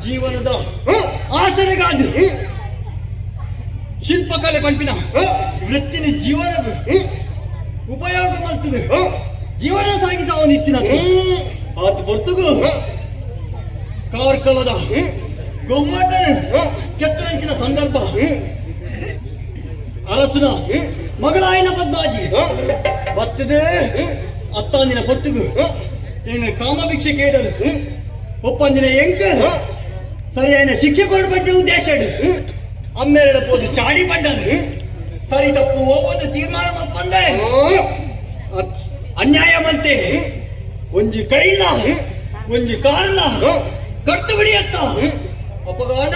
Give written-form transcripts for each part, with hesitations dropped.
ಜೀವನದ ಆಸರೆಗಾದ್ರು ಶಿಲ್ಪಕಲೆ ಪಂಪಿನ ವೃತ್ತಿನ ಜೀವನದ ಉಪಯೋಗ ಮಾಡ್ತದೆ ಜೀವನ ಸಾಗಿಸಾವ ನಿಚ್ಚಿನ ಆತು ಬರ್ತುಗು ಕಾರ್ಕಲದ ಗೊಮ್ಮಟನ ಕೆತ್ತರಂಚಿನ ಸಂದರ್ಭ ಅರಸುನ ಮಗಳಾಯಿನ ಪದ್ಮಾಜಿ ಬರ್ತದೆ ಅತ್ತಾಂದಿನ ಪೊಟ್ಟುಗು ಕಾಮಭಿಕ್ಷೆ ಕೇಳಲು ಒಪ್ಪಂದಿನ ಎಂಕ ಸರಿಯಾದ ಶಿಕ್ಷೆ ಕೊಡಬಟ್ಟು ಉದ್ದೇಶ ಅಮ್ಮೆರಡ ಪೋದು ಚಾಡಿ ಪಡ್ಡದು ಸರಿ ತಪ್ಪು ಹೋಗುವುದು ತೀರ್ಮಾನ ಮಪ್ಪಂದೆ ಅನ್ಯಾಯ ಮಂತೆ ಒಂಜಿ ಕೈಲ್ಲ ಒಂಜಿ ಕಾರಲ್ಲ ಕಟ್ಟು ಬಿಡಿಯತ್ತ ಅಪಗಾಡ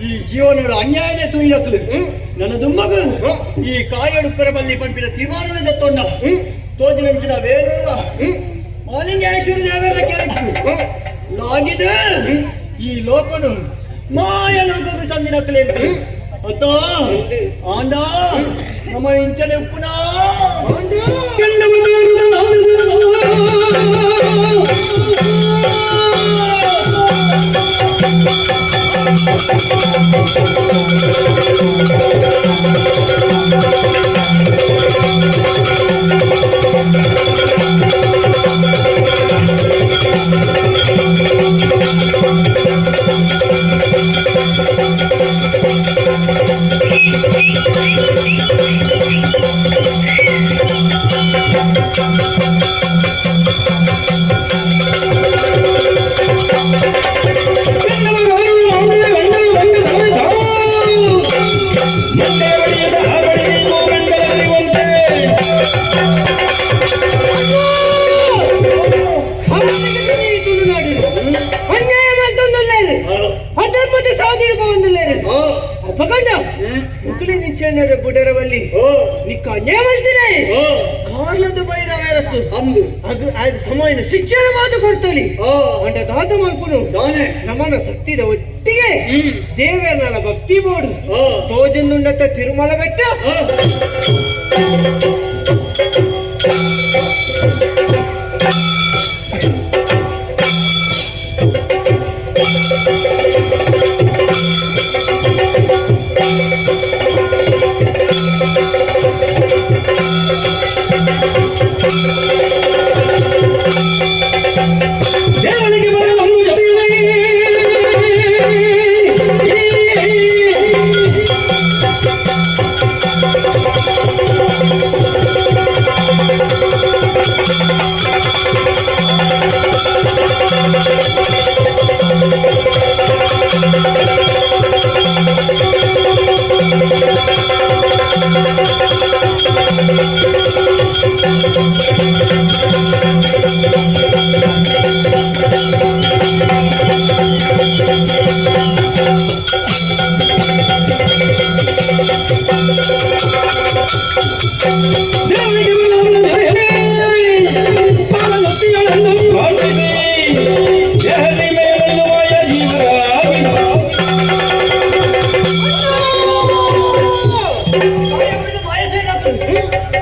ಈ ಜೀವನದ ಅನ್ಯಾಯನೇ ತೂಯಿನಕ್ಲು ನನ್ನ ದುಮ್ಮಗು ಈ ಕಾಯಡುಪ್ಪರ ಬಲ್ಲಿ ಪಂಪಿನ ತೀರ್ಮಾನವೇ ದತ್ತೊಂಡ ತೋಜಿನಂಚಿನ ವೇಣೂರ ಮಾಲಿಂಗೇಶ್ವರ ದೇವರ ಕೆರೆಕ್ಕು ಲಾಗಿದೆ ಈ ಲೋಕನು ಮಾಯ ಲೋಕದ ಸಂದಿನಕ್ಲೆ ಅತ್ತ ಆಂಡ ನಮ್ಮ ಇಂಚನೆ ಉಪ್ಪುನ ಮುಕುಲಿ ನಿಚ್ಚಣ್ಣರ ಬುಡರವಲ್ಲಿ ನಿಕ್ಕ ನೇಮಲ್ತಿನೇ ಕಾರ್ಲದ ಬೈರವರಸು ಅದು ಸಮಯದ ಶಿಕ್ಷಣವಾದ ಕೊಡ್ತಲಿ ಅಂಡ ದಾತ ಮಲ್ಪುನು ನಮ್ಮನ ಸತ್ತಿದ ಒಟ್ಟಿಗೆ ದೇವರನ ಭಕ್ತಿ ಬೋಡು ತೋಜನ್ನುಂಡತ ತಿರುಮಲ ಬೆಟ್ಟ ದೇವರಿಗೆ ಬರಲು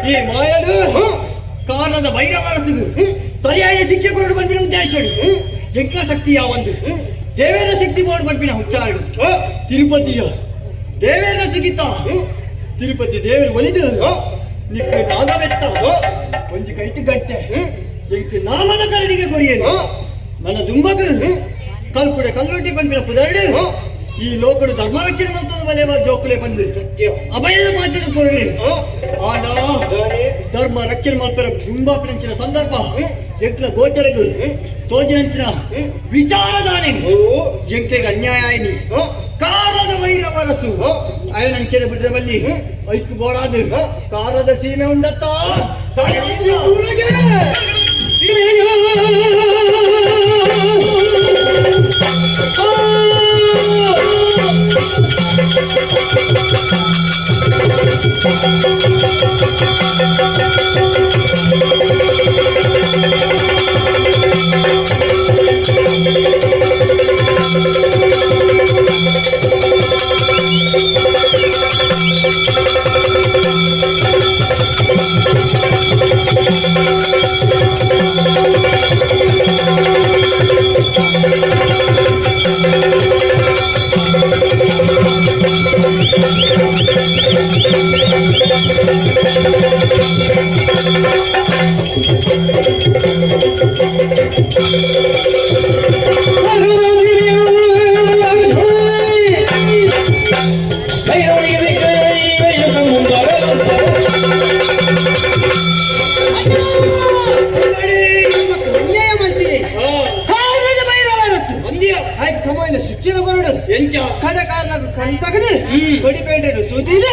ಈ ಮಾಯಡು ಕಾರಣದ ಭೈರವರಸು ಸರಿಯಾದ ಶಿಕ್ಷೆ ಕೊರಡು ಬಂದ್ಬಿಡ ಉದ್ದೇಶಡು ಯಜ್ಞ ಶಕ್ತಿಯ ಒಂದು ದೇವೇರ ಶಕ್ತಿ ಬೋರ್ಡ್ ಬಂದ್ಬಿಡ ಹುಚ್ಚಾಡು ತಿರುಪತಿಯ ದೇವೇರ ಸಿಗಿತ ತಿರುಪತಿ ದೇವರು ಒಲಿದು ನಿಕ್ಕ ನಾಗವೆತ್ತ ಒಂಜಿ ಕೈಟು ಗಟ್ಟೆ ಎಂಕ್ ನಾಮನ ಕರಡಿಗೆ ಕೊರಿಯನು ನನ್ನ ದುಂಬಗ ಕಲ್ಪುಡೆ ಕಲ್ಲೊಟ್ಟಿ ಬಂದ್ಬಿಡ ಪುದರ್ಡು ಈ ಲೋಕಡು ಧರ್ಮ ರಕ್ಷಣೆ ಮಂತದ ಬಲೆ ಜೋಕುಲೆ ಬಂದು ಅಭಯದ ಮಾತಿನ ಕೊರಲಿ ಆಡ ಧರ್ಮ ರಕ್ಷಣೆ ಮಾಡ್ತಾರ ತುಂಬಾ ಪಿಂಚಿನ ಸಂದರ್ಭ ಎಂಕ್ಲ ಗೋಚರಗಳು ತೋಜಿನಂಚಿನ ವಿಚಾರದಾನೆ ಎಂಕ್ಲೆಗೆ ಅನ್ಯಾಯ ಆಯ್ನಿ ಕಾರದ ವೈರವರಸು ಅಯನಂಚನೆ ಬಿಡ್ರೆ ಬಲ್ಲಿ ಐಕು ಬೋಡಾದು ಕಾರದ ಸೀಮೆ ಉಂಡತ್ತ ಸಮಯ ಶಿಕ್ಷಣ ಕೊರಡು ಎಂಚ ಕಡ ಕಾಲ ಕಣ್ ತಗದು ಕೊಡಿಬೇಡ ಸುದೀರ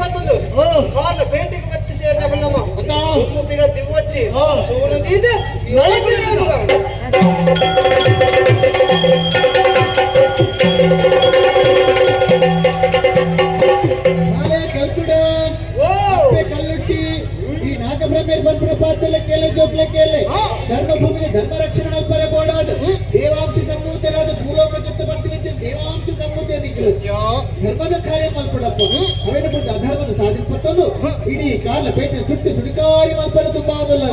ಮತ್ತೊಂದು ಕಾಲ ಪೇಂಟಿಗೆ ಮತ್ತೆ ಸೇರಿದಮ್ಮ ಉಪ್ಪಿನ ದಿವಚ್ಚಿ ಸೋಲುದಿದೆ ಕಲ್ಲುಟ್ಟಿ ಈ ನಾಗಬ್ರಹ್ಮೇರ್ ಬಂದ್ಬಿಡ ಪಾತ್ರಲೆ ಕೇಳೆ ಜೋಪ್ಲೆ ಕೇಳೆ ಧರ್ಮಭೂಮಿಗೆ ಧರ್ಮ ರಕ್ಷಣೆ ಒಬ್ಬರೇ ಬೋಡಾದ ದೇವಾಂಶ ಸಂಭೂತರಾದ ಭೂಲೋಕ ಜೊತೆ ಬರ್ತೀನಿ ದೇವಾಂಶ ಸಂಭೂತಿ ಅಧಿಕರು ಧರ್ಮದ ಕಾರ್ಯ ಮಾಡ್ಕೊಡಪ್ಪ ಅವೇನು ಬಿಟ್ಟು ಅಧರ್ಮದ ಸಾಧನೆ ಮತ್ತೊಂದು ಇಡೀ ಕಾಲ ಪೇಟೆ ಸುಟ್ಟು ಸುಡಿಕಾರಿ ಮಲ್ಪರ ತುಂಬಾ ಆದಲ್ಲ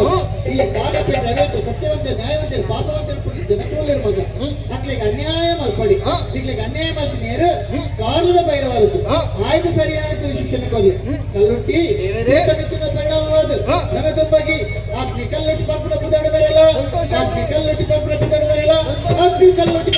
ಈ ಕಾಲ ಪೇಟೆ ಅವೇತು ಸತ್ಯವಂತ ನ್ಯಾಯವಂತ ಪಾಪವಂತ ಜನಕ್ರಲ್ಲಿ ಮಗ ಮಕ್ಳಿಗೆ ಅನ್ಯಾಯ ಮಲ್ಪಡಿ ಮಕ್ಳಿಗೆ ಅನ್ಯಾಯ ಮಾಡ್ತೀನಿ ಕಾಲದ ಬೈರವಾರಸು ಆಯ್ತು ಸರಿಯಾದ ಶಿಕ್ಷಣ ಕೊಡಿ ಕಲ್ಲುಟ್ಟಿ ಪರಿಣಾಮವಾದ ನನ್ನ ತುಂಬಾಗಿ ಅಗ್ನಿ ಕಲ್ಲುಟ್ಟಿ ಪಂಪನ ಬುದಾಡ ಬರಲ್ಲ ಅಗ್ನಿ ಕಲ್ಲುಟ್ಟಿ ಪಂಪನ ಬುದಾಡ ಬರಲ್ಲ ಅಗ್ನಿ ಕಲ್ಲುಟ್ಟಿ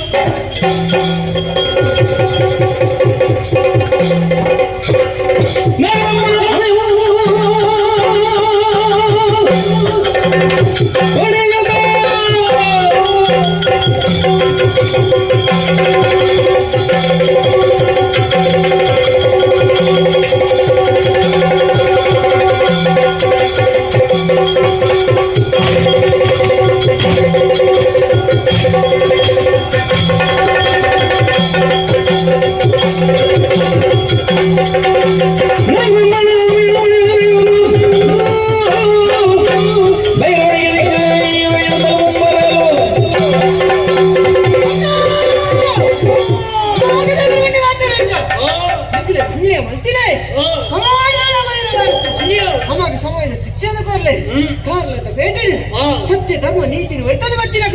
ಸತ್ಯ ಧರ್ಮ ನೀತಿನ ವರ್ತನೆ ಬರ್ತೀನಿ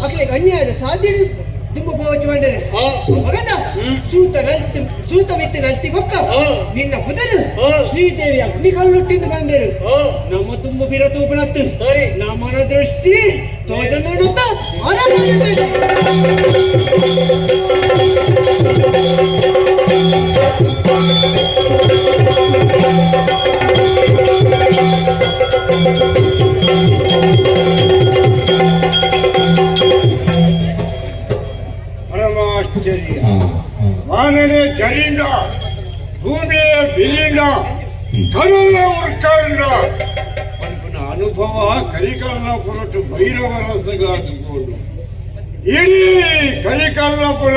ಅಕ್ಲಿಗೆ ಅನ್ಯಾಯದ ಸಾಧ್ಯ ತುಂಬ ಪೋಚ್ ಮಾಡಿದರೆ ಮಗನ ಸೂತ ಮೆತ್ತಿನ ಅಲ್ತಿ ಮಕ್ಕ ನಿನ್ನ ಬುಧನು ಶ್ರೀದೇವಿ ಅಗ್ನಿ ಕಲ್ಲುಟ್ಟಿಂದ ಬಂದರು ನಮ್ಮ ತುಂಬ ಬಿರತು ಉಪನತ್ತು ಸರಿ ನಮ್ಮನ ದೃಷ್ಟಿ ತೋಜ ನೋಡುತ್ತಾ ಪರಮಾಶ್ಚರ್ಯ ವಾನನೆ ಜರಿಂದ ಭೂಮಿಯ ಬಿಲಿಂದ ಕರುಳ ಉರ್ಕಂಡ ಅನ್ಪನ ಅನುಭವ ಕರಿಕರ್ಣಪುರಟ್ಟು ಭೈರವರಸಗಾದುಕೊಂಡು ಇಡೀ ಕರಿಕರ್ಣಪುರ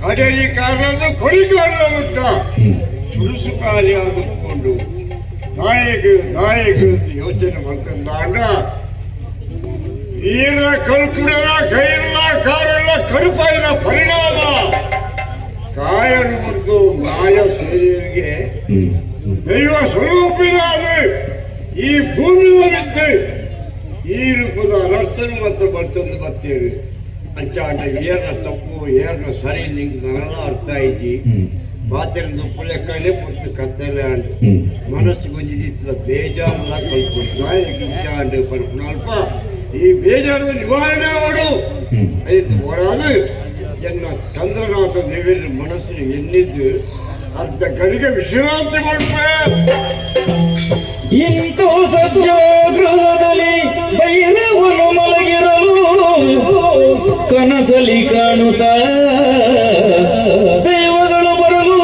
ಕಡಲಿ ಕಾರಣದ ಕೊರಿಕಾರಣ ಮುಟ್ಟ ಸುಡುಸು ಕಾರ್ಯಾದುಕೊಂಡು ದಾಯಕ ಯೋಚನೆ ಮಾಡ್ಕೊಂಡಾಗ ಈರ ಕಲ್ಕುಡನ ಕೈಲ್ಲ ಕಾರಲ್ಲ ಕರುಪಾಯಿನ ಪರಿಣಾಮ ಕಾಯಲು ಮತ್ತು ಮಾಯ ಸೇರಿಯರಿಗೆ ದೈವ ಸ್ವರೂಪಿನಾದ ಈ ಭೂಮಿಯ ಬಿತ್ತು ಈ ರೂಪದ ಅನರ್ಥನು ಮತ್ತು ಮತ್ತೊಂದು ಬರ್ತೇವೆ ಅಂಚಾಂಡ ಏರ್ನ ತಪ್ಪು ಏರ್ನ ಸರಿ ನಿಂಗೆ ನನಲ್ಲ ಅರ್ಥ ಐತಿ ಪಾತ್ರೆಂದು ಪುಳ್ಳೆಕ್ಕನೆ ಪುಸ್ತು ಕತ್ತಲೆ ಅಂಡು ಮನಸ್ಸಿಗೆ ಒಂದು ರೀತಿಯ ಬೇಜಾರನ್ನ ಕಲ್ಕೊಂಡು ನಾಯಕ ಪರ್ಪನಲ್ಪ ಈ ಬೇಜಾರದ ನಿವಾರಣೆ ಮಾಡು ಐದು ಹೊರಾದು ಎನ್ನ ಚಂದ್ರನಾಥ ದೇವಿಯ ಮನಸ್ಸಿನ ಎನ್ನಿದ್ದು ಅರ್ಧ ಗಡಿಗೆ ವಿಶ್ರಾಂತಿ ಮಾಡ್ಬೇಕು ಇಂದು ಸಜ್ಜಾಗೃಹದಲ್ಲಿ ಭೈರವನು ಮಲಗಿರಲು ಕನಸಲಿ ಕಾಣುತ್ತಾ ದೇವಗಳು ಬರಲು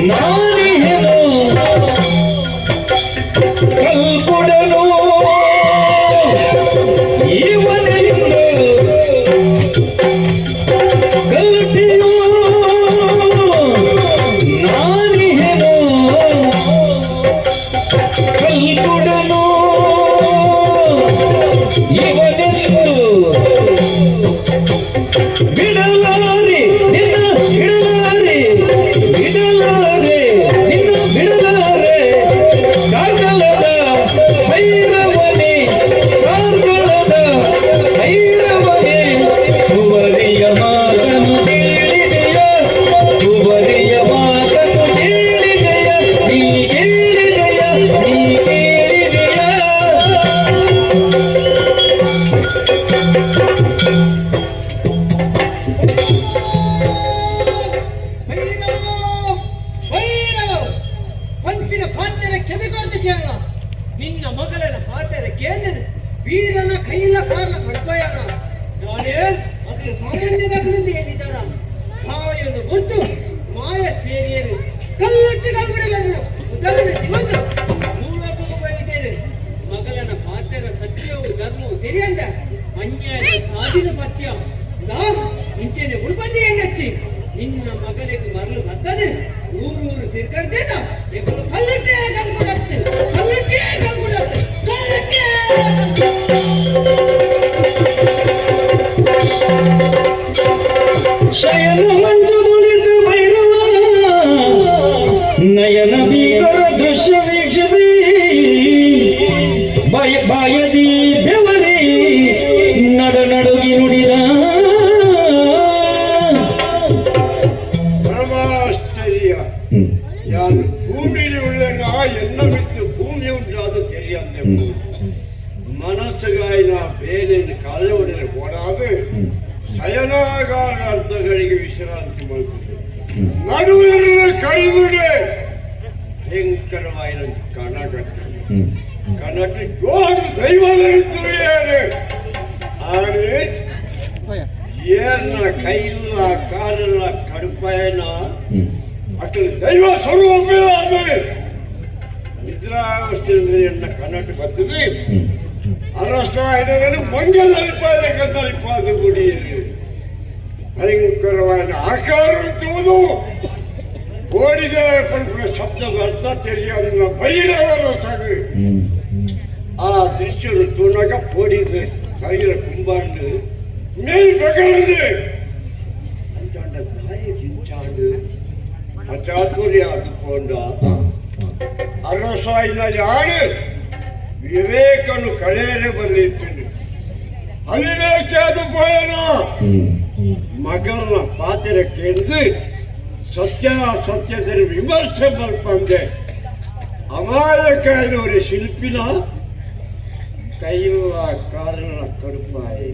ನಾನಿಹೆನು ಕಲ್ಪುಡನು ಇವನೆಂದು ಕಲ್ಪಿಯು ನಾನಿಹೆನು ಕಲ್ಪುಡನು ಇವನೆಂದು ಬಿಡಲಾರೆ ನಿನ್ನ ಬಿಡಲಾರೆ ಬಿಡಲಾರೆ ನಿನ್ನ ಬಿಡಲಾರೆ ಕಾಗಲದ ಭೈರವನೇ ಕಾಗಲದ ಭೈರವನೇ ಕುವರಿಯ ಮಾತನ್ನು ಕೇಳಿದೆಯ ಕುವರಿಯ ಮಾತನ್ನು ಕೇಳಿದೆಯ ನೀ ಕೇಳಿದೆಯ ನೀ ಕೇಳಿದೆಯ ಪಂಪಿನ ಪಾತ್ರೆ ಕೆಮಿಗೊಳಿಸಿದ್ಯಲ್ಲ ನಿನ್ನ ಮಗಳನ ಪಾತ್ರೆ ಕೇಳಿದ ವೀರನ ಕೈಲ ಕಾರಣ ಕಡ್ಪಯನ ನಾನೇ ಅದು ಸಾಮಾನ್ಯದಿಂದ ಹೇಳಿದ್ದಾರ ಮಾಯನ್ನು ಗೊತ್ತು ಮಾಯ ಸೇರಿಯರು ಕಲ್ಲಟ್ಟಿಗಳು ಉದಾಹರಣೆ ಬಂದು ಮೂಲಕ ಬೈದೇನೆ ಮಗಳನ ಪಾತ್ರೆ ಸತ್ಯವು ಧರ್ಮವು ತೆರೆಯಂದ ಅನ್ಯಾಯ ಸಾಧಿನ ಪತ್ಯ ಇಂಚೆನೆ ಉಳ್ಬಂದಿ ಎಣ್ಣೆಚ್ಚಿ ನಿನ್ನ ಮಗನಿಗೆ ಮರಳು ಬರ್ತದೆ ಊರೂರು ತಿರ್ಕರ್ತೇನ ಇವನು ಕಲ್ಲಟ್ಟೆ ಕಲ್ಕೊಡತ್ತೆ ಕಲ್ಲಟ್ಟೆ ಕಲ್ಕೊಡತ್ತೆ ಕಲ್ಲಟ್ಟೆ ಶಯನ ಮಂಚುದುಳಿದ ಭೈರವ ನಯನ ಬೀಗರ ದೃಶ್ಯ ವೀಕ್ಷಿಸಿ ಬಾಯದಿ ಬೆವರಿ ನಡುಗಿ ನುಡಿದ பரமாச்சரிய யார் பூமியில் உள்ளனா என்ன வித்து பூமி உண்டாது தெரியாத ಮನಸ್ಸುಗಾಯಿನ ಬೇನೆಯನ್ನು ಕಾಲವಡೆಗೆ ಓಡಾದು ಶಯನಾಗಾರ ಅರ್ಧಗಳಿಗೆ ವಿಶ್ರಾಂತಿ ಮಾಡುತ್ತದೆ ನಡುವಿರಲು ಕರೆದುಡೆ ಭಯಂಕರವಾದ ಕಣಗಟ್ಟು ಕಣಕ್ಕೆ ಜೋರು ದೈವದರಿಸುವೇನೆ ಆಡಿ ಏರ್ನ ಕೈಲ್ಲ ಕಾಲಲ್ಲ ಕಡುಪಾಯನ ಅಕ್ಕಳ ದೈವ ಸ್ವರೂಪವೇ ಅದು ನಿದ್ರಾವಸ್ಥೆ ಎನ್ನ ಕನ್ನಡ ಬರ್ತದೆ ಅರಷ್ಟವಾಯಿನ ಮಂಗಲಲ್ಪಾದ ಕನ್ನಲಿಪಾದ ಗುಡಿಯಲ್ಲಿ ಭಯಂಕರವಾದ ಆಕಾರ ತೂದು ಓಡಿಗೆ ಪಡುವ ಶಬ್ದದ ಅರ್ಥ ತಿಳಿಯೋದಿಲ್ಲ ಭೈರವರ ಸಗು ಆ ದೃಶ್ಯರು ತೂನಾಗ ಪೋಡಿದ ಕೈಲ ಕುಂಬಾಂಡು ಮೇಲ್ ಬಗಲಂಡು ಅಂಚಾಂಡ ತಾಯಿ ಗಿಂಚಾಂಡು ಅಚಾತುರ್ಯ ಆದುಕೊಂಡ ಅರಸಾಯಿನ ಯಾರು ವಿವೇಕನು ಕಳೆಯರೆ ಬಂದಿತ್ತು ಅವಿವೇಕಾದ ಪೋಯನ ಮಗನ ಪಾತ್ರ ಕೇಳಿದು ಸತ್ಯದ ವಿಮರ್ಶೆ ಬರ್ಪಂದೆ ಅಮಾಯಕಾಯಿನ ஒரு ಶಿಲ್ಪಿನ ಕೈಯುವ ಕಾರಣ ಕಡುಪಾಯಿ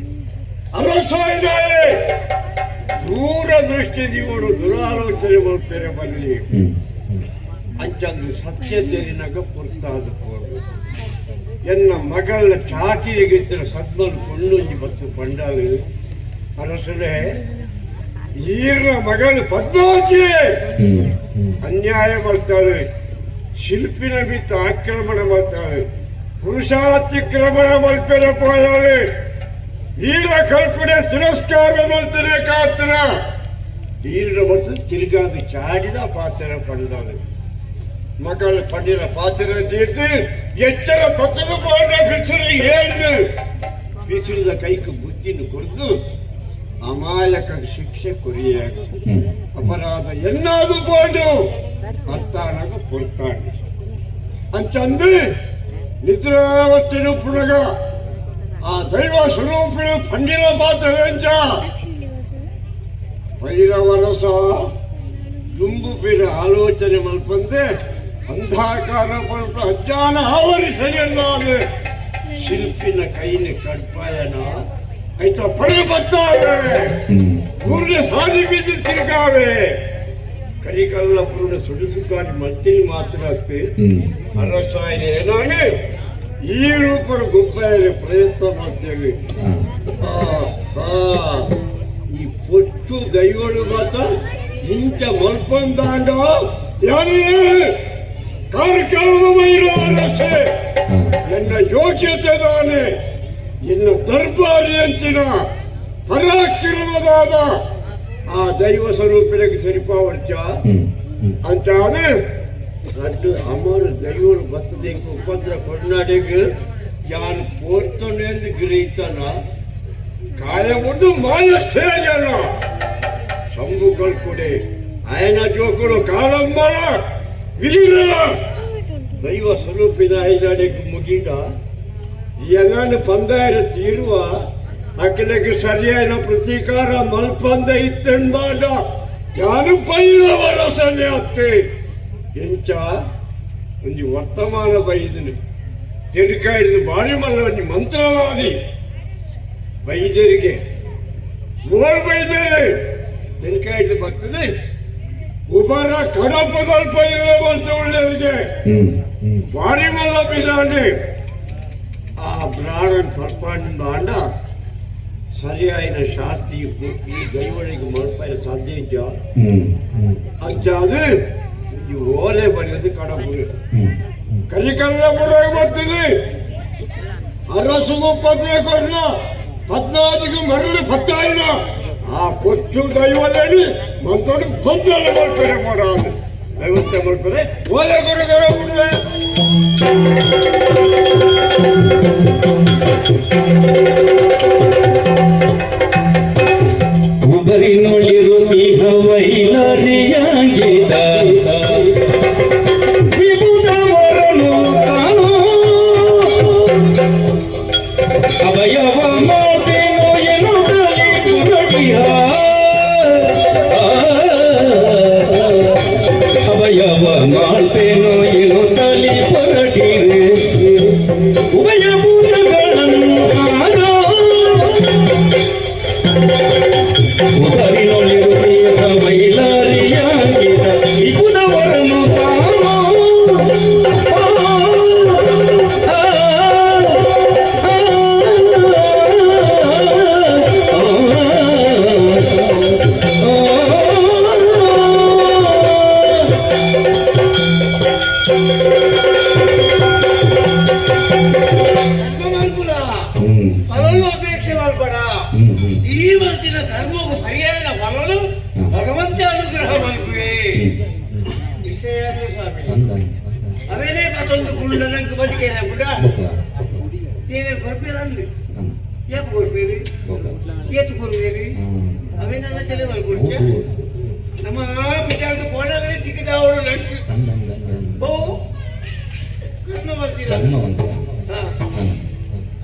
ಅರಸಾಯಿನಾಯೇ ದೂರದೃಷ್ಟಿ ದಿವಡು ದುರಾಲೋಚನೆ ಮಾಡ್ತಾರೆ ಬರಲಿ ಅಂಚಂದು ಸತ್ಯದರಿನಾಗ ಪುರ್ತಾದ ಪೋಡು ಎನ್ನ ಮಗಳ ಚಾಕಿರಿಗಿದ್ದರೆ ಸದ್ಮಲ್ ಕೊಂಡೊಂಜಿ ಬತ್ತು ಬಂಡಾಳು ಅರಸರೇ ಈರ್ನ ಮಗಳು ಪದ್ಮಾವತಿ ಅನ್ಯಾಯ ಮಾಡ್ತಾಳೆ ಶಿಲ್ಪಿನ ಬಿತ್ತು ಆಕ್ರಮಣ ಮಾಡ್ತಾಳೆ ಪುರುಷಾತಿಕ್ರಮಣ ಮಲ್ಪೆರ ಪೋಯಾಳೆ ಈರ ಕಲ್ಪನೆ ತಿರಸ್ಕಾರ ಮಾಡ್ತಾನೆ ಕಾತರ ಈರ್ನ ಮತ್ತು ತಿರುಗಾದ ಚಾಡಿದ ಪಾತ್ರ ಪಂಡಾಳು ಮಗಳು ಪಂಡಿನ ಪಾತ್ರ ತೀರ್ತು ಎಚ್ಚರ ತತ್ವದ ಪಾಠ ಬಿಸಿಲು ಏನು ಬಿಸಿಲಿದ ಕೈಕು ಬುದ್ಧಿನ ಕೊಡ್ತು ಅಮಾಯಕ ಶಿಕ್ಷೆ ಕೊರಿಯಾಗ ಅಪರಾಧ ಎನ್ನಾದು ಬೋದು ಅರ್ಥಾನಾಗ ಪುರ್ತಾಂಡಿ ಅಂಚಂದು ನಿದ್ರಾವಸ್ಥೆನು ಪುನಗ ಆ ದೈವ ಸ್ವರೂಪಿನ ಪಂಡಿನ ಪಾತ್ರ ಅಂಚ ಭೈರವರಸ ದುಂಬು ಬೇರೆ ಆಲೋಚನೆ ಮಲ್ಪಂದೆ ಅಂಧಾಕಾರ ಪಲ್ಪ ಅಜ್ಞಾನ ಆವರಿಸಲಿಲ್ಲ ಶಿಲ್ಪಿನ ಕೈನ ಕಡ್ಪಾಯನ ಆಯ್ತಾ ಪಡೆ ಬರ್ತಾವೆ ಪೂರ್ಣ ಸಾಧಿ ಬಿದ್ದು ತಿರುಗಾವೆ ಕರಿಕಲ್ಲ ಪೂರ್ಣ ಸುಡಿಸುಕಾಡಿ ಮತ್ತಿನಿ ಮಾತ್ರ ಆಗ್ತದೆ ಅರಸಾಯನ ಏನಾಗಿ ಈ ರೂಪದ ಗೊಬ್ಬರ ಪ್ರಯತ್ನ ಮಾಡ್ತೇವೆ ಈ ಪೊಟ್ಟು ದೈವಳು ಮಾತ್ರ ಇಂಥ ಮಲ್ಪಂದಾಂಡ ಯಾರು ಕಾರ್ಯಕ್ರಮದ ಮಹಿಳೆಯರಷ್ಟೇ ಎನ್ನ ಯೋಗ್ಯತೆ ದಾನೆ ಎನ್ನ ದರ್ಬಾರಿ ಅಂಚಿನ ಪರಾಕ್ರಮದಾದ ಆ ದೈವ ಸ್ವರೂಪಿನಕ್ಕೆ ಸರಿಪಾವರ್ಚ ಅಂಚಾನೆ ರಡ್ಡು ಅಮರ ದೈವಗಳು ಬರ್ತದೆ ಉಪದ್ರ ಕೊಡ್ನಾಡಿಗೆ ಯಾರು ಪೋರ್ತನೆಂದು ಗಿರೀತನ ಕಾಯ ಮುದ್ದು ಮಾಯ ಸೇಜನ ಶಂಭುಗಳು ಕೊಡೆ ಆಯನ ಜೋಕುಳು ಕಾಳಂಬಳ ವಿಧಿರಲ ದೈವ ಸ್ವರೂಪಿನ ಐದಾಡಿಗೆ ಮುಗಿದ ಎನಾನು ಪಂದಾಯರ ತೀರುವ ಅಖಿಲಕ್ಕೆ ಸರಿಯಾದ ಪ್ರತೀಕಾರ ಮಲ್ಪಂದ ಇತ್ತೆಂದಾಡ ಯಾರು ಬೈಲವರ ಸನೆ ಅತ್ತೆ ಎಂಚ ಒಂದು ವರ್ತಮಾನ ಬೈದನು ತಿರುಕಾಯಿದು ಬಾರಿ ಮಲ್ಲ ಒಂದು ಮಂತ್ರವಾದಿ ಬೈದರಿಗೆ ಓಳ್ ಬೈದರೆ ತಿರುಕಾಯಿದು ಬರ್ತದೆ ಉಬರ ಕಡಪದಲ್ಪ ಇಲ್ಲ ಬಂತ ಒಳ್ಳೆಯವರಿಗೆ ಬಾರಿ ಮಲ್ಲ ಬಿದ್ದಾನೆ ಆ ಬ್ರಾಹ್ಮಣ ಸರ್ಪಾಂಡ ಆಂಡ ಸರಿಯಾದ ಶಾಸ್ತಿ ಈ ದೈವಳಿಗೆ ಮಲ್ಪಾಯ ಸಾಧ್ಯ ಇದ್ದ ಅಂಚಾದು ಈ ಓಲೆ ಬರೆಯೋದು ಕಡಪುರ ಕರಿಕಲ್ಲ ಬರೋಕೆ ಬರ್ತದೆ ಅರಸುಗು ಪತ್ರ ಕೊಡ್ಲ 14ಗೆ ಮರಳು ಪತ್ತಾಯಿನ ಆ ಕೊಚ್ಚು ದೈವದಲ್ಲಿ ಮಂತೋಡು ಬಂದಲ್ಲ ಮಲ್ಪರೆ ಮಾಡೋದು ವ್ಯವಸ್ಥೆ ಮಾಡ್ತಾರೆ ಓಲೆ ಕೊಡಗರ ಹುಡುಗ ಉಬರಿನೊಳಿರುತ್ತೀಹ ವೈಲರಿಯಾಗಿದ್ದ ವಿಭುಧವರನು ಕಾಣೋ ಅವಯವ ಮಾತೇನೋ ಎನ್ನುತ್ತಲೇ ಪುರಡಿಯ ಅವಯವ ಮಾಲ್ಪೇನೋ ಎನ್ನುತ್ತಲೇ ಪುರಡಿರೆ ಉಭಯ ಭೂತಗಳನ್ನು ಆಗ ಉದರಿನೊಳಿರುತ್ತೀಹ ವೈಲಾರಿಯಾಗಿದ್ದ ವಿಭುಧವರನು ಕಾಣೋ ಅಪೇಕ್ಷೆ ಮಾಡ್ಬೇಡ ಈ ವರ್ಷದ ಧರ್ಮವು ಸರಿಯಾದ ಫಲನು ಭಗವಂತ ಅನುಗ್ರಹ ಮಲ್ಪುವೆ ವಿಷಯ ಸ್ವಾಮಿ ಅವೇನೇ ಮತ್ತೊಂದು ಕುಳ್ಳನಂಗೆ ಬದುಕೇನ ಕೂಡ ನೀವೇ ಕೊಡ್ಬೇರಲ್ಲಿ ಯಾಕೆ ಕೊಡ್ಬೇರಿ ಏತು ಕೊಡ್ಬೇರಿ ಅವೇನೆಲ್ಲ ತಲೆ ಮಾಡ್ಕೊಡ್ತೀಯ ನಮ್ಮ ವಿಚಾರದ ಕೋಣಗಳೇ ಸಿಕ್ಕಿದ ಅವಳು ಲಂಚು ಬಹು ಕರ್ಮ ಬರ್ತೀರ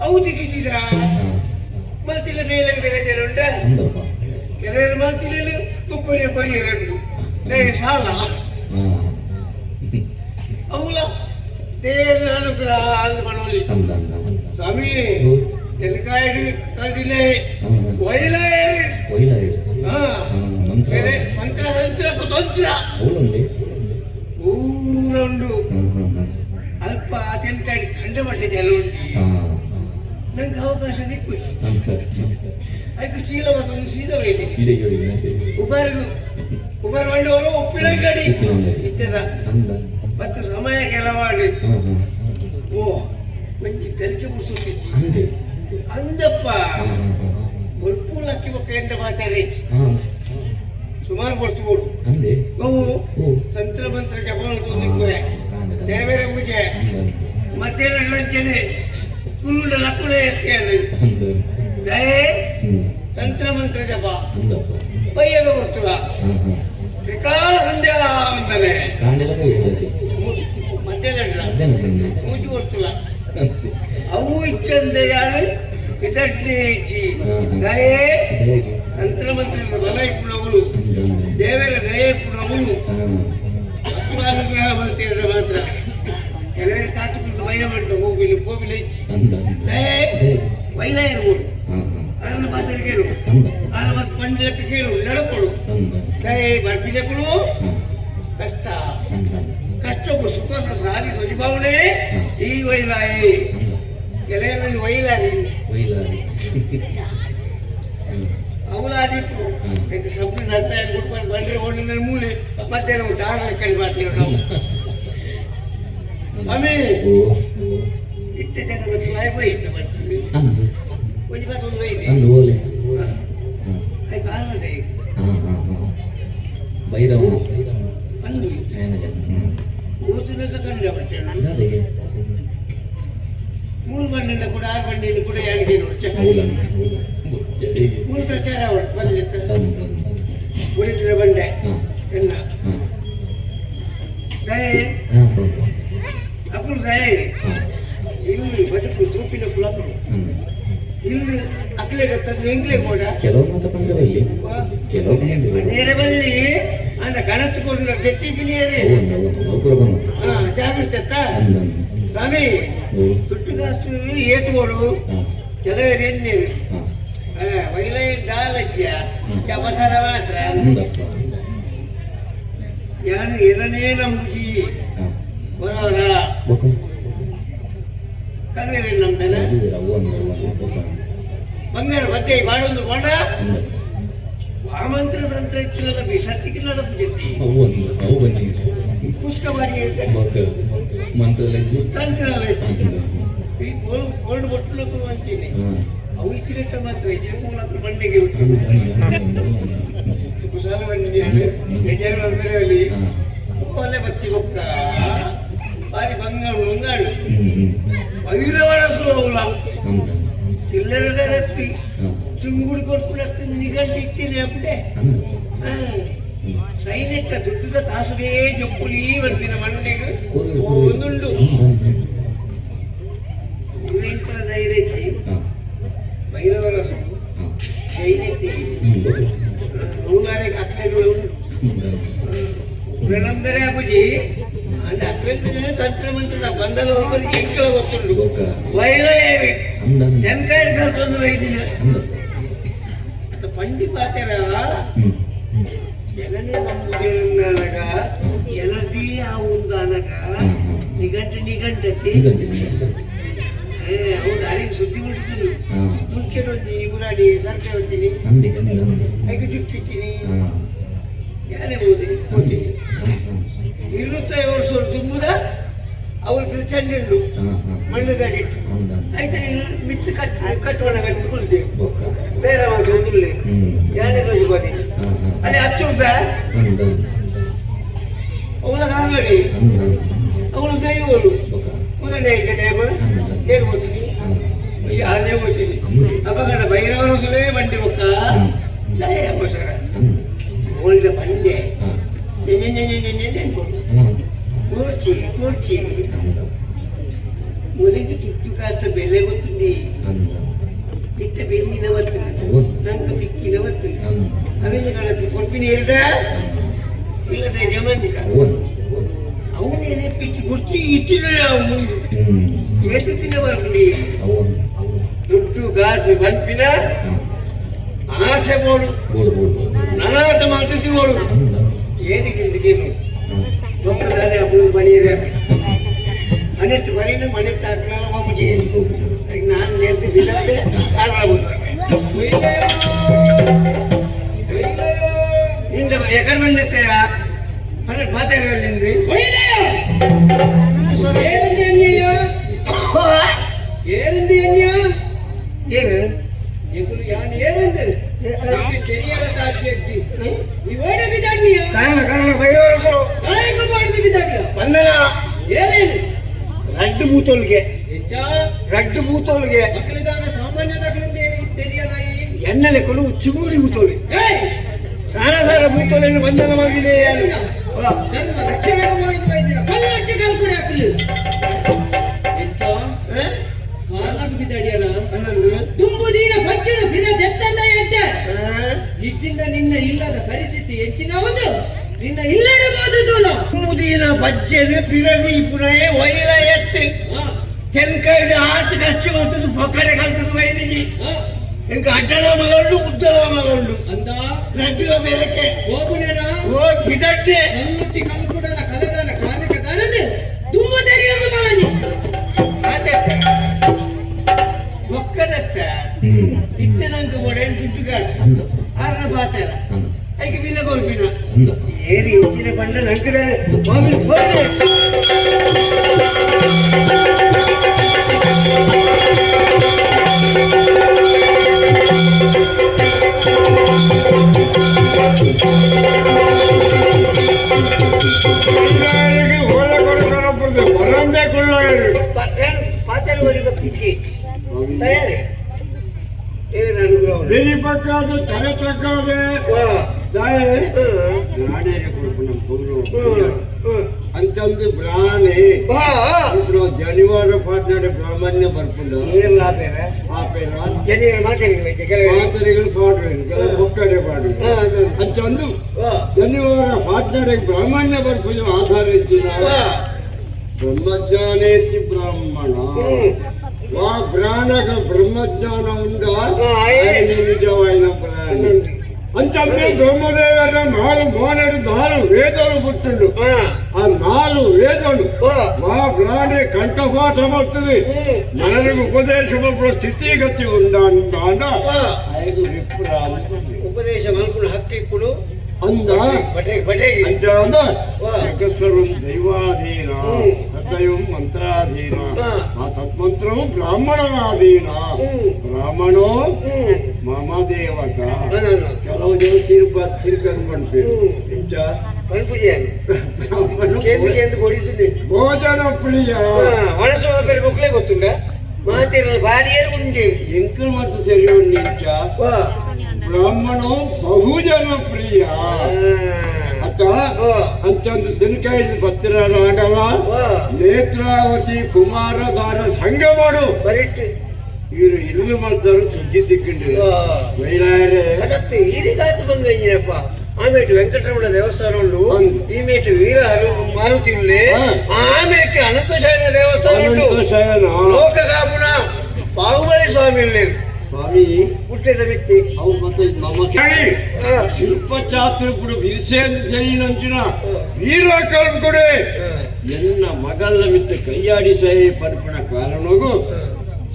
ಅವು ದಿಕ್ಕಿಸಿದ ಮಲ್ತಿಲ ಮೇಲೆ ಬೇರೆ ಜನ ಉಂಟ ಕೆಲವರು ಮಲ್ತಿಲಲ್ಲಿ ತುಪ್ಪರಿಯ ಪರಿಹರಡು ಸಾಲ ಅವಳ ದೇವರ ಅನುಗ್ರಹ ಅಂತ ಮಾಡೋಲಿ ಸ್ವಾಮಿ ತೆಲಕಾಯಿಡು ಕಲ್ದಿಲೆ ಒಯ್ಲಾಯರಿ ಮಂತ್ರ ತಂತ್ರ ಊರುಂಡು ಅಲ್ಪ ತೆಲಕಾಯಿಡು ಖಂಡ ಮಾಡಿದೆ ಎಲ್ಲ ಉಂಟು ನಂಗೆ ಅವಕಾಶ ಸಿಕ್ಕು ಅದಕ್ಕೆ ಶೀಲ ಮತ್ತೊಂದು ಸೀದಾ ವೈದ್ಯ ಉಬರ್ ಬಂಡವರು ಉಪ್ಪಿನ ಗಡಿ ಇತ್ತದ ಮತ್ತು ಸಮಯ ಕೆಲವಾಡಿ ಓ ಮಂಚಿ ತಲಿಕೆ ಮುಸುತ್ತಿದ್ದಿ ಅಂದಪ್ಪ ಮುಲ್ಪೂಲ್ ಅಕ್ಕಿ ಬಕ್ಕ ಎಂತ ಮಾತಾಡಿ ಸುಮಾರು ಬರ್ತೀಬೋಡು ಬಹು ತಂತ್ರ ಮಂತ್ರ ಜಪವನ್ನು ತಂದಿಕ್ಕುವೆ ದೇವರ ಪೂಜೆ ಮತ್ತೇನು ಲಂಚನೆ ಕುರುಡ ಲಕ್ಕುಳೆ ಎತ್ತೇನೆ ದಯೆ ತಂತ್ರ ಮಂತ್ರ ಜಪ ಬೈಯದ ಬರ್ತುಲ ತ್ರಿಕಾಲ ಸಂಧ್ಯಾ ಅಂತಾನೆ ಮತ್ತೆ ಮೂಜಿ ಬರ್ತುಲ ಅವು ಇಚ್ಚಂದೆ ಯಾರು ಇದನ್ನೇ ಇಚ್ಚಿ ದಯೆ ತಂತ್ರ ಮಂತ್ರದ ಬಲ ಇಪ್ಪುಳಗಳು ದೇವರ ದಯೆ ಇಪ್ಪುಳಗಳು ಅನುಗ್ರಹ ಬರ್ತೀರ ಮಾತ್ರ ಕೆಲವರು ಕಾಟುಕೊಂಡು ಭಯ ಮಾಡ್ತಾ ಹೋಗಿಲ್ಲ ಇಚ್ಚಿ ದಯೆ ವೈಲ ಇರ್ಬೋದು ಅದನ್ನು ಮಾತಾಡಿ ಕೇಳು ಆನ ಮತ್ತೆ ಪಂಚಕ್ಕೆ ಕೇಳು ನಡಪಡು ದಯೆ ಬರ್ಪಿಲೆಕ್ಕಳು ಕಷ್ಟ ಕಷ್ಟಕ್ಕೂ ಸುಖನ ಸಾರಿ ಧ್ವಜಭಾವನೆ ಈ ವೈಲಾಯಿ ಕೆಲವರಲ್ಲಿ ವೈಲಾರಿ ಅವಳ ಆದಿತ್ತು ಯಾಕೆ ಸಬ್ದು ನರ್ತ ಕೊಡ್ಕೊಂಡು ಬಂದ್ರೆ ಓಡಿನ ಮೂಲೆ ಮತ್ತೆ ನಾವು ದಾರ ಕಡಿ ಮಾಡ್ತೀವಿ ನಾವು ಆಮೇಲೆ ಇತ್ತ ಜನ ಹೋಯ್ತು ಮಾಡ್ತೀವಿ ಒಂದು ಬಾತ್ ಒಂದು ಹೋಯ್ತು ಆಯ್ತು ಆರದೆ ಭೈರವ ಅಂದು ಓದಿನ ಕಂಡ ಬರ್ತೇನೆ ಮೂರು ಬಂಡಿಂದ ಕೂಡ 6 ಬಂಡಿಯಿಂದ ಕೂಡ ಯಾರಿಗೆ ನೋಡಿ ಮೂರು ಪ್ರಚಾರ ಬಂದಿರ್ತಾರೆ ಉಳಿದ್ರೆ ಬಂಡೆ ಎನ್ನ ದಯೆ ಅಕ್ಕಳು ದಯೆ ಇಲ್ಲಿ ಬದುಕು ಸೋಪಿನ ಕುಲಕರು ಇಲ್ಲಿ ಅಕ್ಕಲೆ ಗೊತ್ತದ್ದು ಎಂಗ್ಲೆ ಕೂಡ ಕೆಲವು ಮಾತ್ರ ಪಂದ್ಯದಲ್ಲಿ ಕೆಲವು ನೇರಬಲ್ಲಿ ಅಂದ ಕಣತ್ಕೊಂಡು ಜೆಟ್ಟಿದ್ದೀನಿ ಜಾಗೃತ ಸ್ವಾಮಿ ತುಟ್ಟುಗಾಸ್ತು ಏತುಗಳು ಕೆಲವೇ ಎಣ್ಣೀರು ವೈಲೈ ದಾಲಜ್ಯ ಚಪಸರ ಮಾತ್ರ ಯಾರು ಎರಡನೇ ನಂಬುಜಿ ಬರೋರ ಕಲ್ವೇರಿ ನಮ್ದಲ್ಲ ಬಂಗಾರ ಮತ್ತೆ ಮಾಡೊಂದು ಮಾಡ ವಾಮಂತ್ರ ಮಂತ್ರ ಇತ್ತಿಲ್ಲ ಬಿಸರ್ತಿಗೆ ನಡಪುಜತ್ತಿ ಪುಷ್ಕ ಮಾಡಿ ತಂತ್ರ ಈ ಕೋಲ್ಡ್ ಬಟ್ಟಲು ಅಂತೀನಿ ಅವು ಇತ್ತಿರಟ್ಟ ಮಾತ್ರ ಇದೆ ಮೂಲಕ ಮಂಡಿಗೆ ಕುಶಾಲವನ್ನಿ ಬೇರೆ ಒಳ್ಳೆ ಬತ್ತಿ ಬೊಕ್ಕ ಬಾರಿ ಬಂಗಾಳು ವೈರವರ ಸುಲಭ ಚಿಲ್ಲರದ ರತ್ತಿ ಚುಂಗುಡಿ ಕೊಟ್ಟು ನಿಗಂಡು ಇತ್ತೀನಿ ಅಪ್ಪಡೆ ಸೈನಿಕ ದುಡ್ಡದ ತಾಸುಗೇ ಜೊಪ್ಪುಲಿ ಬರ್ತಿನ ಮಂಡಿಗೆ ಒಂದುಂಡು ಧೈರ್ಯ ಭೈರವರ ಸೈನಿಕ ನೂರಾರಿಗೆ ಅಕ್ಕಗಳು ಪ್ರಣಂಬರೆ ಅಪ್ಪುಜಿ ಅಂದ್ರೆ ಅಕ್ಕಳ ತಂತ್ರ ಮಂತ್ರ ಬಂದಲ್ಲ ಒಬ್ಬರಿಗೆ ಎಂಕಲ ಗೊತ್ತುಂಡು ವೈರವೇರಿ ತೆನ್ಕಾಯಿ ಕಲ್ಪೊಂದು ವೈದಿನ ಪಂಡಿ ಪಾತೆರ ಎಲನೇ ನಮ್ಮುದೇನಗ ಎಲದಿ ಆ ಒಂದು ಅನಗ ನಿಘಂಟತಿ ಹೌದು ಅಲ್ಲಿಗೆ ಸುದ್ದಿ ಮುಡ್ತೀನಿ ಮುಖ್ಯ ಹೊಂತೀನಿ ಮುರಾಡಿ ಸರ್ಕೆ ಹೊಂತೀನಿ ಐದು ಜುಟ್ಟಿದ್ದೀನಿ ಯಾರೇ ಓದ್ತೀನಿ 25 ವರ್ಷ ತುಂಬುದ ಅವ್ರು ಚೆಂಡುಂಡು ಮಣ್ಣುಗಾಡಿಟ್ಟು ಆಯ್ತಾ ಮಿತ್ತು ಕಟ್ಟೋಣ ಕಟ್ಟಿಕೊಳ್ತೇವೆ ಬೇರೆ ಮಾಡಿ ಒಂದುಳ್ಳೆ ಯಾರೇ ರೋಜು ಬದಿ ಅಲ್ಲಿ ಹಚ್ಚುಂಟ ಅವಳ ಕಾಂಗಡಿ ಅವಳು ದೈವಳು ಪುರಾಣ ಐತೆ ಟೈಮ್ ಏನು ಓದ್ತೀನಿ ಯಾರನ್ನೇ ಓದ್ತೀನಿ ಅಪಘಾತ ಭೈರವರ ಸುಲೇ ಬಂಡಿ ಬೊಕ್ಕ ಲಯ ಅಪಸರ ಒಳ್ಳೆ ಬಂಡೆ ಕೂರ್ಚಿ ಒಲಿಗೆ ತುಟ್ಟು ಕಾಸ್ತ ಬೆಲೆ ಗೊತ್ತುಂಡಿ ಇಟ್ಟ ಬೆನ್ನಿನ ಒತ್ತು ನಂಗೆ ತಿಕ್ಕಿನ ಒತ್ತು ಅವೆಲ್ಲ ಕಾಣತ್ತೆ ಕೊಡ್ಪಿನಿ ಎರಡ ಇಲ್ಲದ ಜಮಂದಿಕ ಅವನೇನೆ ಪಿಚ್ಚಿ ಗುರ್ಚಿ ಇತ್ತಿನ ಮುಂದೆ ಎಷ್ಟು ತಿನ್ನ ಬರ್ಬಿಡಿ ದುಡ್ಡು ಗಾಸು ಬಂಪಿನ ಆಸೆ ಬೋಡು ನಾನಾಟ ಮಾತುತ್ತಿ ಬೋಡು ಏನಿಗಿಂದಿಗೇನು ದೊಡ್ಡದಾನೆ ಅಬ್ಬಳು ಬಣಿಯರೆ ಮನೆಟ್ಟು ಬರೀನ ಮನೆಟ್ಟು ಹಾಕಲ್ಲ ಬಾಬುಜಿ ಈಗ ನಾನು ನೆದ್ದು ಬಿಡದೆ ಹಿಂದ ಎಕಡೆ ಬಂದಿರ್ತೀರ ಮನೆ ಮಾತಾಡೋದ್ರಿಂದ ஏருந்து என்ன ಏನು எங்குரு யான் ஏருந்து தெரியல சாட்சி இவோட விதானியா ಕಾರಣ ಬೈರೋರು ಕಾಯಕ ಮಾಡಿದ ವಿದಾನಿಯ ಬಂದನ ಏನೇನು ರಡ್ಡು ಬೂತೋಲ್ಗೆ ಹೆಚ್ಚಾ ರಡ್ಡು ಬೂತೋಲ್ಗೆ ಮಕ್ಕಳಿದಾಗ ಸಾಮಾನ್ಯದಾಗಲಿಂದ ತೆರಿಯದಾಗಿ ಎಣ್ಣೆಲೆ ಕೊಲು ಚಿಗುರಿ ಬೂತೋಲಿ ಏಯ್ ಸಾರ ಬೂತೋಲೆಯನ್ನು ಬಂಧನವಾಗಿದೆ ನನ್ನ ರಕ್ಷಣೆ ಮಾಡಿದ ವೈದ್ಯ ಕಲ್ಲಕ್ಕೆ ಕಲ್ಕುಡಿ ಹಾಕಲಿ ಹೆಚ್ಚಾ ಕಾಲಕ್ಕೆ ಬಿದ್ದಾಡಿಯಲ್ಲ ತುಂಬುದೀನ ಬಜ್ಜನ ಬಿನ ದೆತ್ತಂದ ಎಟ್ಟೆ ಇಚ್ಚಿಂದ ನಿನ್ನ ಇಲ್ಲದ ಪರಿಸ್ಥಿತಿ ಹೆಚ್ಚಿನ ಒಂದು ನಿನ್ನ ಇಲ್ಲಡಬಹುದು ಮುದಿನ ಬಜ್ಜೆನು ಪಿರದಿ ಪುನಃ ಒಯ್ಲ ಎತ್ತು ತೆನ್ಕೈಡು ಆತು ಕಷ್ಟ ಬರ್ತದೆ ಪೊಕ್ಕಡೆ ಕಲ್ತದ ವೈದ್ಯಜಿ ಇಂಕ ಅಡ್ಡನ ಮಗಳು ಉದ್ದನ ಮಗಳು ಅಂದ ರಡ್ಡಿನ ಬೇರಕ್ಕೆ ಹೋಗುಣೇನ ಓ ಬಿದಡ್ಡೆ ಕಲ್ಲುಟ್ಟಿ ಕಲ್ಕುಡನ ಕಲೆದಾನ ಕಾರ್ಯಕ ದಾನದೆ ತುಂಬ ತೆರೆಯಲು ಮಾಡಿ ಒಕ್ಕದತ್ತ ಇತ್ತನಂಕ ಮೊಡೆ ದುಡ್ಡುಗಾಡು ಆರ್ನ ಪಾತಾರ ಹ್ಮ್. ಐಕೆ ಬಿಲ್ಲ ಕೊಲ್ಪಿನ ಅಂದ ಏರಿ ಉಚ್ಚಿನ ಪಂಡ ನಂಕಿದಾರೆ ಮಾಮೂಲಿ ಓಲೆ ಕೊಡ್ಕೊಂಡು ಬರಂದೇ ಕೊಳ್ಳೋರು ಪಾತಾರ ಓರಿ ಬಕ್ಕಿಕ್ಕಿ ತಯಾರಿ ಏನು ಅನುಗ್ರಹ ಬೆರಿ ಪಕ್ಕಾದ ತಲೆ ತಕ್ಕಾದೆ ತಾಯಿ ನಾಡೇರಿ ಕೊಡ್ಕು ನಮ್ಮ ಪೌರು ಅಂತಂದು ಬ್ರಾಣಿ ఇప్పుడు జనివారు పాటనాడే బ్రాహ్మణ్య బర్పుండు ನೀರ್ಲ ಆಪೇರ ఆపేన ಜನೀರ ಮಾತಾಡಿಲ್ಲ ಕೆಲವು మాతరిగలు పాడు ఒక్కడే పాడు అంతందు జనివారు పాటనాడే బ్రాహ్మణ్య బర్పులు ఆధారించిన బ్రహ్మజ్ఞానేతి బ్రాహ్మణ వా బ్రాహ్మణ బ్రహ్మజ్ఞాన ఉండా ఆయన నిజమైన బ్రాహ్మణ అంతందు బ్రహ్మదేవర 4 మోనడు 4 వేదాలు పుట్టిండు ఆ 4 వేదాలు మా ప్రాణి కంఠపాఠమవుతుంది మనకు ఉపదేశము స్థితిగతి ఉండాండ 5 విప్రాలు ಉಪದೇಶ ಮಲ್ಪುನ ಹಕ್ಕು ఇప్పుడు ಅಂದ ಬಟೆ అంటే అంద జగస్వరం దైవాధీన సత్యం మంత్రాధీన ఆ తత్మంత్రం బ్రాహ్మణాధీన బ్రాహ్మణో మమ దేవత ಕೆಲವು ಜನ ತಿರುಕಂಡು పేరు ఇంకా ಪಂಪುಜಿಯಾನು ಕೇಂದ್ರ ಕೊಡಿದ್ದೀನಿ ಭೋಜನ ಪ್ರಿಯ ಒಳಸೋಳ ಪೇರು ಮಕ್ಕಳೇ ಗೊತ್ತುಂಡ ಮಾತಿರಲ್ಲ ಬಾಡಿಯರು ಉಂಟು ಎಂಕಲ್ ಮತ್ತು ಸರಿ ನಿಂಚ ಬ್ರಾಹ್ಮಣೋ ಬಹುಜನ ಪ್ರಿಯ ಅತ್ತ ಅಂತಂದು ಸಿನಕಾಯಿ ಭತ್ತಿರಾಗವ ನೇತ್ರಾವತಿ ಕುಮಾರಧಾರ ಸಂಗಮಡು ಬರಿಟ್ಟು ಇವರು ಇಲ್ಲು ಮಾಡ್ತಾರು ಸುದ್ದಿ ತಿಕ್ಕಿಂಡು ಮಹಿಳೆಯರೇ ಅದಕ್ಕೆ ಈರಿಗಾತು ಬಂಗಪ್ಪ ಆಮೇಲೆ ವೆಂಕಟರಮಣ ದೇವಸ್ಥಾನ ಉಂಟು ಈಮೇಟು ವೀರ ಮಾರುತಿ ಉಳ್ಳಿ ಆಮೇಲೆ ಅನಂತಶಯನ ದೇವಸ್ಥಾನ ಉಂಟು ಲೋಕಗಾಪುನ ಬಾಹುಬಲಿ ಸ್ವಾಮಿ ಉಳ್ಳೇರು ಸ್ವಾಮಿ ಹುಟ್ಟಿದ ವ್ಯಕ್ತಿ ಅವು ಮತ್ತೆ ನಮ್ಮ ಕೇಳಿ ಶಿಲ್ಪ ಚಾತ್ರ ಕೂಡ ವಿರಿಸೇಂದು తెలియనంచిన వీరకలం కూడా ఎన్న మగళ్ళ మిత్త కయ్యాడిసై పడుకున్న కారణకు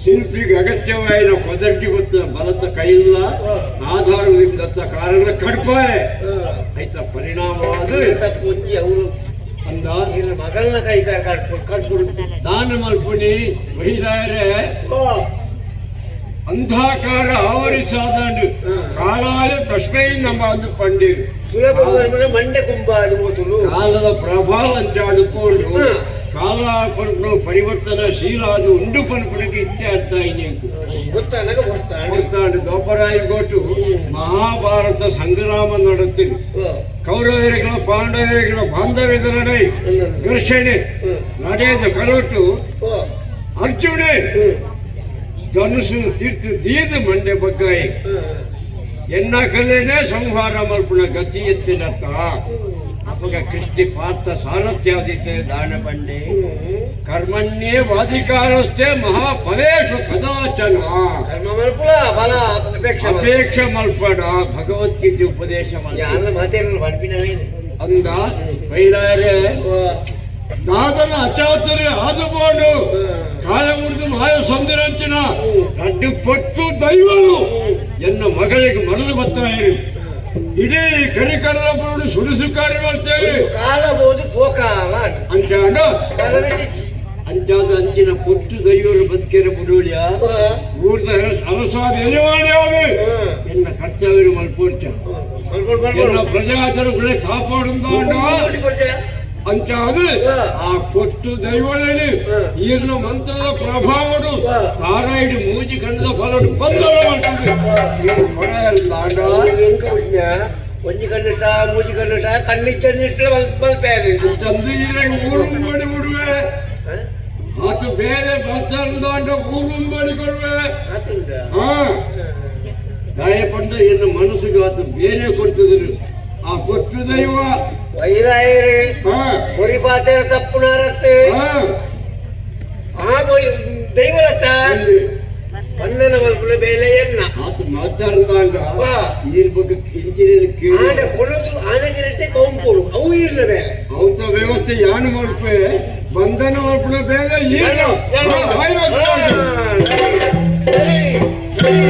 ಶಿಲ್ಪಿಗೆ ಅಗತ್ಯವಾದ ಪದರ್ಟಿ ಗೊತ್ತ ಬಲತ ಕೈಲ್ಲ ಆಧಾರದಿಂದ ಕಾರಣ ಕಡ್ಪಾಯ ಆಯ್ತ ಪರಿಣಾಮವಾದ ಅವರು ಅಂದ ಮಗಳನ್ನ ಕೈ ಕಟ್ಕೊಡು ದಾನ ಮಲ್ಪುನಿ ಮಹಿಳೆಯರೇ ಅಂಧಾಕಾರ ಆವರಿಸಾದಂಡು ಕಾಲಾಯ ತಸ್ಮೈ ನಮ್ಮ ಅಂದು ಪಂಡಿರು ಸುಲಭ ಮಂಡೆ ಕುಂಭ ಅದು ಮೊದಲು ಕಾಲದ ಪ್ರಭಾವ ಅಂತ ಅದುಕೊಂಡು ಕಾಲ ಪಡ್ಕೊಂಡು ಪರಿವರ್ತನಶೀಲ ಅದು ಉಂಡು ಪನ್ಪುಡಿಗೆ ಇತ್ಯರ್ಥ ಇನ್ನೇಕು ಗೊತ್ತಾಗ ಗೊತ್ತಾಂಡು ದೋಪರಾಯಿ ಕೊಟ್ಟು ಮಹಾಭಾರತ ಸಂಗ್ರಾಮ ನಡೆಸ್ತೀನಿ ಕೌರವರಿಗಳ ಪಾಂಡವರಿಗಳ ಬಾಂಧವ್ಯದ ನಡೆ ಘರ್ಷಣೆ ನಡೆದ ಕರೋಟು ಅರ್ಜುನೆ ಧನುಷು ತೀರ್ಥ ದೀದ ಮಂಡೆ ಬಗ್ಗಾಯಿ ಎನ್ನ ಕಲೆನೇ ಸಂಹಾರ ಮಲ್ಪುಣ ಗತಿ ಎತ್ತಿನತ್ತ ಅಪಗ ಕೃಷ್ಟಿ ಪಾತ್ರ ಸಾರಥ್ಯಾದಿತ್ತೆ ದಾನ ಬಂಡೆ ಕರ್ಮಣ್ಯೇ ವಾಧಿಕಾರಸ್ಥೆ ಮಹಾಫಲೇಶು ಕದಾಚನ ಕರ್ಮ ಮಲ್ಪುಲ ಬಲ ಅಪೇಕ್ಷ ಮಲ್ಪಡ ಭಗವದ್ಗೀತೆ ಉಪದೇಶ ಮಾತೇನು ಮಲ್ಪಿನವೇನು ಅಂದ ಮಹಿಳೆಯರೇ ನಾದನ ಅಚಾತುರ್ಯ ಆದುಕೊಂಡು ಕಾಲ ಮುರಿದು ಮಾಯ ಸಂದಿರಂಚಿನ ಅಡ್ಡು ಪಟ್ಟು ದೈವನು ಎನ್ನ ಮಗಳಿಗೆ ಮರಳು ಬರ್ತಾ ಇರಿ ಇಡೀ ಕರಿಕರಪುರ ಸುಡಿಸು ಕಾರ್ಯ ಮಾಡ್ತೇವೆ ಕಾಲ ಬೋದು ಪೋಕಾಲ ಅಂಚಾಂಡು ಅಂಚಾದ ಅಂಚಿನ ಪೊಟ್ಟು ದೈವರು ಬದುಕಿರ ಬಿಡುಳಿಯ ಊರ್ದ ಅರಸಾದ ಯಜಮಾನಿ ಯಾವುದು ಎನ್ನ ಕರ್ತವ್ಯ ಮಲ್ಪೋರ್ಚ ಎನ್ನ ಪ್ರಜಾತರುಗಳೇ ಕಾಪಾಡುಂದಾಂಡ ಅಂಚಾದು ಆ ಕೊಟ್ಟು ದೈವಳೇನೆ ಈರ್ನ ಮಂತ್ರದ ಪ್ರಭಾವಡು ತಾರಾಯಿಡಿ ಮೂಜಿ ಕಂಡದ ಫಲಡು ಬಂದವ ಮಾಡ್ತದೆ ಕೊಡೆಯಲ್ಲಾಂಡ ಒಂಜಿ ಕಣ್ಣಟ ಮೂಜಿ ಕಣ್ಣಟ ಕಣ್ಣಿಚ್ಚ ಮಲ್ಪೇರಿ ತಂದು ಊರುಂಬಡಿ ಬಿಡುವೆ ಆತ ಬೇರೆ ಬಸ್ತಾಂಡ ಊರುಂಬಡಿ ಕೊಡುವೆ ಗಾಯ ಪಂಡ ಎನ್ನ ಮನಸ್ಸಿಗೆ ಆತ ಬೇರೆ ಕೊಡ್ತಿದ್ರು ಆ ಕೊಟ್ಟು ದೈವ ವೈರಾಯರಿ ಹೊರಿ ಪಾತ್ರ ತಪ್ಪುನಾರತ್ತೆ ಆ ದೈವಲತ್ತ ಬಂಧನ ಮಲ್ಪುಳ ಬೇಲೆ ಎನ್ನ ಆತ ಮಾತಾಡ್ದಾಂಡ ಈರ್ ಬಗ್ಗೆ ಕಿಂಚಿನ ಆಟ ಕೊಡೋದು ಆನಗಿರಷ್ಟೇ ಕೌಂಪೋಡು ಅವು ಇರ್ಲ ಬೇರೆ ಅವತ್ತ ವ್ಯವಸ್ಥೆ ಯಾನು ಮಲ್ಪೆ ಬಂಧನ ಮಲ್ಪುಳ ಬೇಲೆ ಸರಿ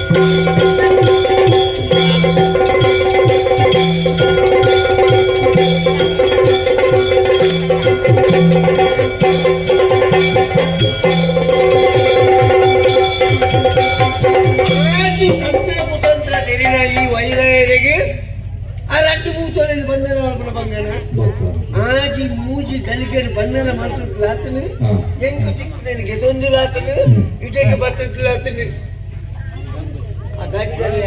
ಈ ವೈರಾಯರಿಗೆ ಅಲ್ಲಟ್ಟು ಮೂತೋರಲ್ಲಿ ಬಂಧನ ಮಾಡ್ಕೊಂಡು ಬಂಗಣ ಆಜಿ ಮೂಜಿ ಗಲಿಗೆರು ಬಂಧನ ಮಾಡ್ತಿದ್ಲಾತನು ಹೆಂಗು ಚಿಕ್ಕ ಗೆದೊಂದು ಲಾತನು ಇಟೆಗೆ ಬರ್ತಿದ್ಲಾತನು ಆ ಗಾಡಿಗಳಲ್ಲಿ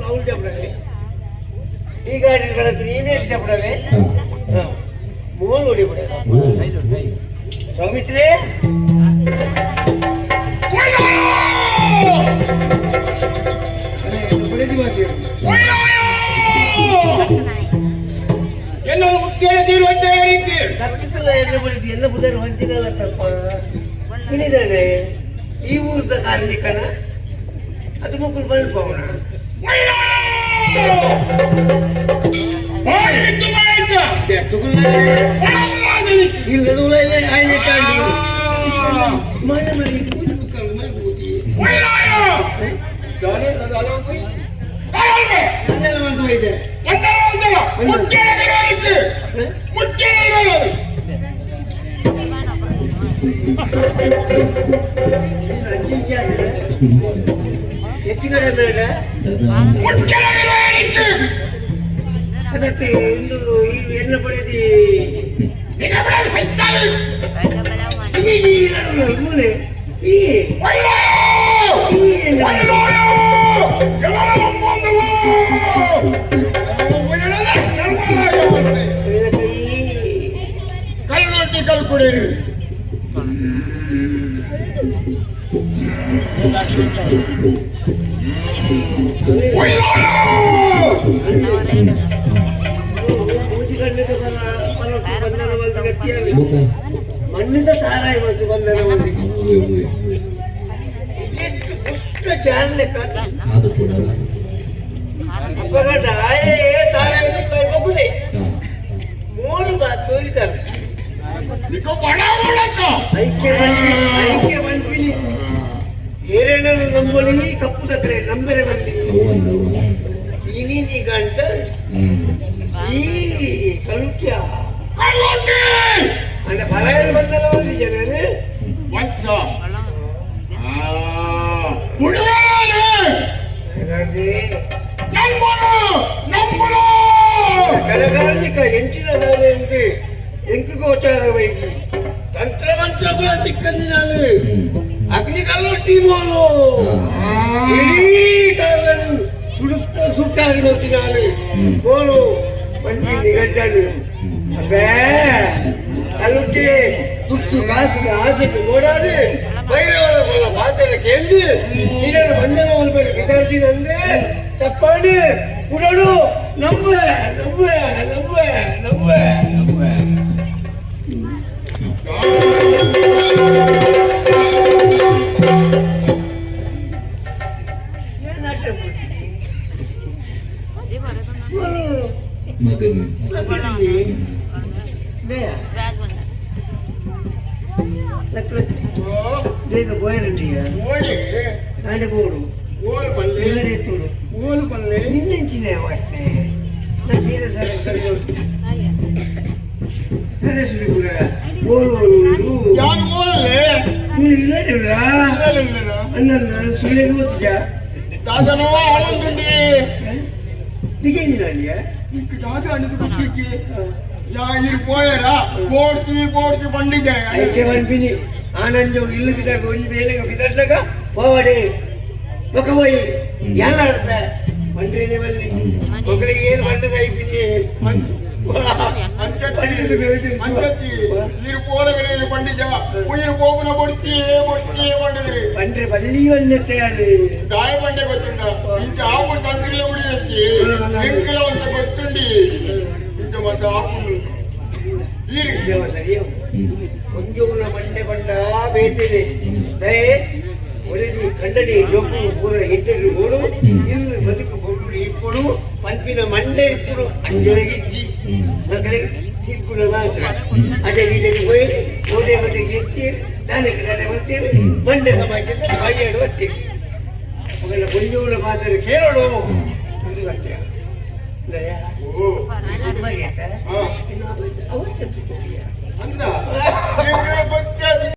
ಅವಳು ಜಪಡಲೆ ಈ ಗಾಡಿಗಳಲ್ಲಿ ನೀನೇ ಜಪಡಲೆ ಮೂರು ಹೊಡಿಬಿಡ ಸೌಮಿತ್ರೆ ಎಲ್ಲ ಮುಖ್ಯರು ಅಂತ ಹೇಳಿದ್ದೆ ತಪ್ಪಿಸಲ್ಲ ಎಲ್ಲ ಬಳಿದ್ದು ಎಲ್ಲ ಬುಧರು ಹೊಂದಿನಲ್ಲ ತಪ್ಪ ಇನ್ನಿದ್ದಾನೆ ಈ ಊರದ ಕಾರ್ಮಿಕನ ಅದು ಮಕ್ಕಳು ಬಂದು ಪವನ ಇಲ್ಲದ ಮನೆ ಮಾಡಿ ಪೂಜೆ ಮುಖಂಡು ಮನೆ ಕೂತಿ ಇದೆ ಹೆಚ್ಚಿನ ಬೇಡ ಅದಕ್ಕೆ ಇಂದು ಈ ಎಣ್ಣೆ ಪಡೆದಿ ಮೂಲೆ ಈ ಕಲ್ಲೊಟ್ಟಿ ಕಲ್ಕೊಡಿರಿ ಮಣ್ಣಿಂದ ಸಾರಾಯಿ ಬಂತು ಬಂದ ಪುಷ್ಟ ಚಾರಲೆ ಅಪ್ಪಗಡ್ಡ ಆಯೇ ತಾರಾಯಿ ಬಗ್ಗುದೆ ಮೂರು ಬಾ ತೋರಿದ್ದಾರೆ ಐಕ್ಯ ಬಂದ್ಬಿಡಿ ಏನೇನನ್ನು ನಂಬಲಿ ಕಪ್ಪು ತಕ್ಕರೆ ನಂಬರೆ ಬಂದಿ ಇನ್ನೀಗ ಅಂತ ಈ ಕಲುಕ್ಯ ಅಂದ್ರೆ ಬಲಾಯರು ಬಂದಲ್ಲ ಒಂದು ಜನ ಕಲಗಾರ್ಲಿಕ ಎಂಚಿನ ದಾನೆ ಎಂದು ಎಂಕು ಗೋಚಾರ ವೈಕಿ ತಂತ್ರ ಮಂತ್ರಗಳ ಚಿಕ್ಕಂದಿನಾಳು ಅಗ್ನಿ ಕಲ್ಲೊಟ್ಟಿ ಮೋಲು ಇಡೀ ಕಾಲನ್ನು ಸುಟ್ಟಾಗಿ ನೋಡ್ತಿನಾಳು ಮೋಲು ಮಂಚಿ ನಿಗಂಟಾಳು ಅಬ್ಬೇ ಕಲ್ಲೊಟ್ಟಿ ತುಟ್ಟು ಕಾಸಿಗೆ ಆಸೆಗೆ ಓಡಾಡಿ ಬೈರವರ ಸಲ ಮಾತನ್ನ ಕೇಳಿ ಇದನ್ನು ಬಂಧನ ಒಲ್ಬರಿ ವಿಚಾರಿಸಿದಂದೆ ತಪ್ಪಾಡಿ ಕುಡಲು ನಂಬೆ ನಂಬೆ ನಂಬೆ ನಂಬೆ ನಂಬೆ ಬಂದಿದ್ದೆ ಆನಂದ ಇಲ್ಲು ಬಿದ್ದಾಗ ಒಂದು ಬೇಲೆ ಬಿದ್ದಾಡ್ದಾಗ ಹೋಗಡೆ ಹೋಯ್ ಎಲ್ಲ ಮಂಡ್ರಿನೇ ಬಲ್ಲಿ ಮಗಳಿಗೆ ಏನು ಮಂಡದ ಐಪಿನಿ పండ్రి బల్లి వన్నెత్తాయండి గాయపడ్డే వచ్చుండా ఇంత ఆకు తండ్రిలో కూడా ఎత్తి ఎంకిలో అంత వచ్చుండి ఇంత మధ్య ఆకు కొంచెం మండే పంట వేతిని దయే ಒಳಗೆ ಕಂಡಡಿ ಜೋಕು ಪೂರ ಇಂಟರ್ವ್ಯೂ ಓಡು ಇಲ್ಲಿ ಬದುಕು ಕೊಟ್ಟು ಇಪ್ಪಡು ಪಂಪಿನ ಮಂಡೆ ಇಪ್ಪಡು ಅಂಜೊಳಗಿದ್ದಿ ಮಕ್ಕಳಿಗೆ ತೀರ್ಪುನ ಮಾತ್ರ ಅದೇ ಇದಕ್ಕೆ ಹೋಗಿ ಓಡೆ ಮಟ್ಟಿಗೆ ಎತ್ತೀರಿ ದಾನಕ್ಕೆ ದಾನ ಬರ್ತೀರಿ ಮಂಡೆ ಸಮಾಜಕ್ಕೆ ಬಾಯಿಯಾಡು ಬರ್ತೀರಿ ಮಗನ ಬುಂಜುಗಳ ಮಾತನ್ನು ಕೇಳೋಡು ಒಂದು ಗಂಟೆ ಓ ಅಮ್ಮಗೆ ಹಾ ಅವಶ್ಯಕತೆ ಅಂದ ನಿಂಗೆ ಗೊತ್ತಾಗಿ